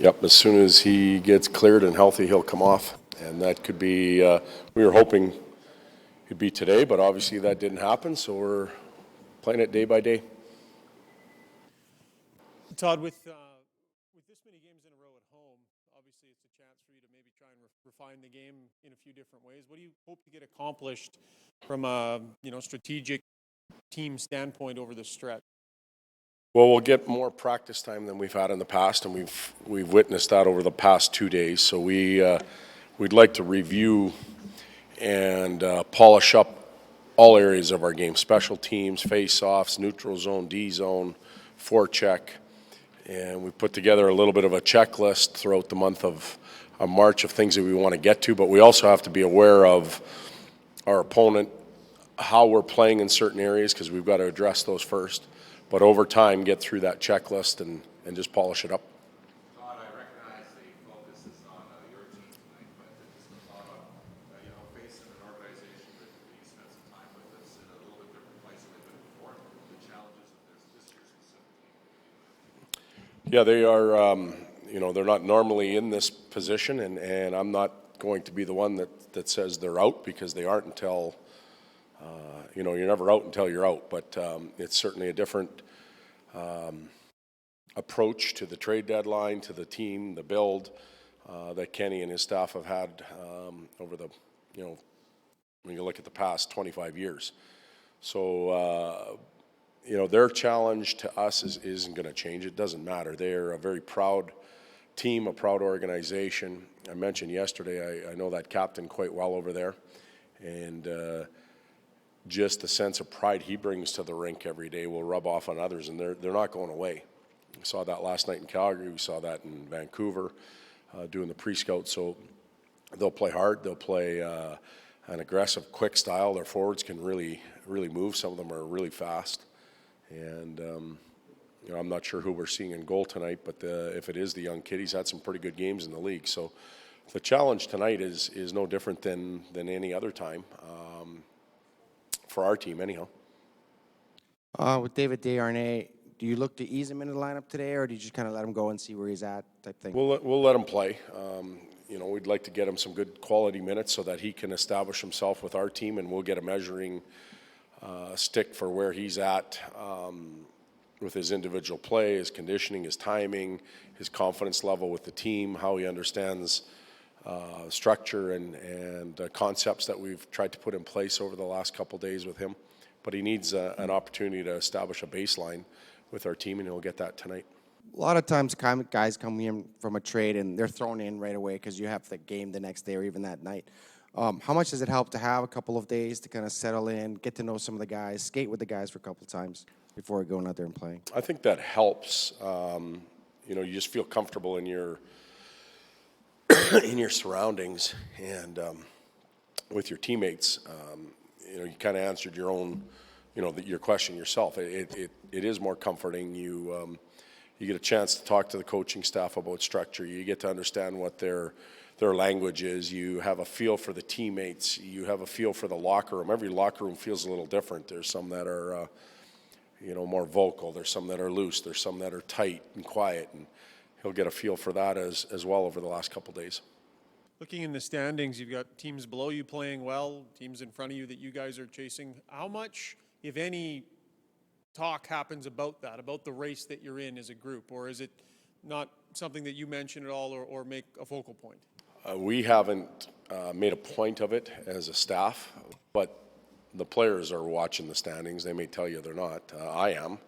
Yep, as soon as he gets cleared and healthy, he'll come off. And that could be, we were hoping it'd be today, but obviously that didn't happen, so we're playing it day by day. Todd, with this many games in a row at home, obviously it's a chance for you to maybe try and refine the game in a few different ways. What do you hope to get accomplished from a strategic team standpoint over the stretch? Well, we'll get more practice time than we've had in the past, and we've witnessed that over the past 2 days. So we'd like to review and polish up all areas of our game: special teams, face-offs, neutral zone, D zone, forecheck, and we put together a little bit of a checklist throughout the month of March of things that we want to get to. But we also have to be aware of our opponent, how we're playing in certain areas, because we've got to address those first. But over time, get through that checklist and just polish it up. Todd, I recognize the focus is on your team tonight, but just a thought on, facing an organization that you spent some time with that's in a little bit different place than they've been before, the challenges of this year's specific team. Yeah, they are, they're not normally in this position, and I'm not going to be the one that says they're out, because they aren't until you're never out until you're out. But it's certainly a different approach to the trade deadline, to the team, the build that Kenny and his staff have had over the, when you look at the past 25 years. So, their challenge to us isn't going to change. It doesn't matter. They're a very proud team, a proud organization. I mentioned yesterday, I know that captain quite well over there. And just the sense of pride he brings to the rink every day will rub off on others, and they're not going away. We saw that last night in Calgary. We saw that in Vancouver doing the pre-scout. So they'll play hard. They'll play an aggressive, quick style. Their forwards can really, really move. Some of them are really fast. And, I'm not sure who we're seeing in goal tonight, but if it is the young kid, he's had some pretty good games in the league. So the challenge tonight is no different than any other time. For our team, anyhow. With David Desharnais, do you look to ease him into the lineup today, or do you just kind of let him go and see where he's at, type thing? We'll let him play. We'd like to get him some good quality minutes so that he can establish himself with our team, and we'll get a measuring stick for where he's at with his individual play, his conditioning, his timing, his confidence level with the team, how he understands structure and concepts that we've tried to put in place over the last couple days with him. But he needs an opportunity to establish a baseline with our team, and he'll get that tonight. A lot of times guys come in from a trade and they're thrown in right away because you have the game the next day or even that night. How much does it help to have a couple of days to kind of settle in, get to know some of the guys, skate with the guys for a couple of times before going out there and playing? I think that helps. You just feel comfortable in your in your surroundings and with your teammates. You kind of answered your own, your question yourself. It is more comforting. You get a chance to talk to the coaching staff about structure. You get to understand what their language is. You have a feel for the teammates. You have a feel for the locker room. Every locker room feels a little different. There's some that are, more vocal. There's some that are loose. There's some that are tight and quiet. And he'll get a feel for that as well over the last couple of days. Looking in the standings, you've got teams below you playing well, teams in front of you that you guys are chasing. How much, if any, talk happens about that, about the race that you're in as a group? Or is it not something that you mention at all or make a focal point? We haven't made a point of it as a staff, but the players are watching the standings. They may tell you they're not. I am.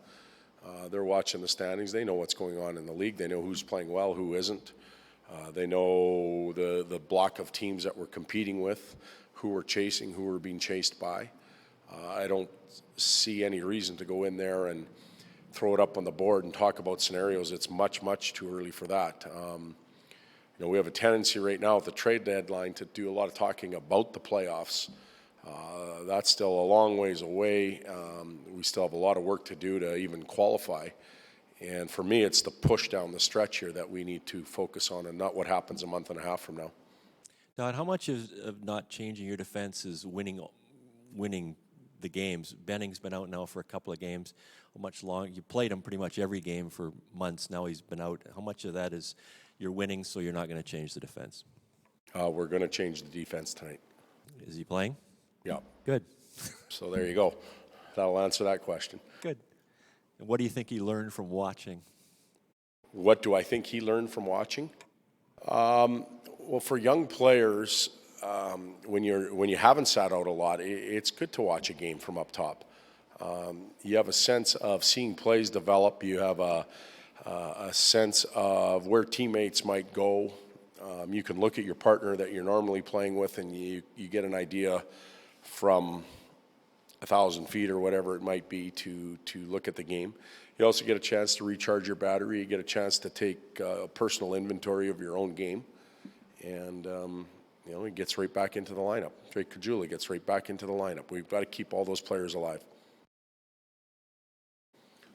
They're watching the standings. They know what's going on in the league. They know who's playing well, who isn't. They know the block of teams that we're competing with, who we're chasing, who we're being chased by. I don't see any reason to go in there and throw it up on the board and talk about scenarios. It's much, much too early for that. We have a tendency right now at the trade deadline to do a lot of talking about the playoffs. That's still a long ways away. We still have a lot of work to do to even qualify. And for me, it's the push down the stretch here that we need to focus on, and not what happens a month and a half from now. Todd, how much of not changing your defense is winning the games? Benning's been out now for a couple of games. How much long? You played him pretty much every game for months. Now he's been out. How much of that is you're winning, so you're not going to change the defense. We're going to change the defense tonight. Is he playing? Yeah. Good. So there you go. That'll answer that question. Good. And what do you think he learned from watching? What do I think he learned from watching? Well, for young players, when you haven't sat out a lot, it's good to watch a game from up top. You have a sense of seeing plays develop. You have a sense of where teammates might go. You can look at your partner that you're normally playing with, and you get an idea from 1,000 feet or whatever it might be to look at the game. You also get a chance to recharge your battery. You get a chance to take personal inventory of your own game. And, he gets right back into the lineup. Drake Caggiula gets right back into the lineup. We've got to keep all those players alive.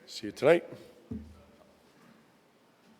See you tonight.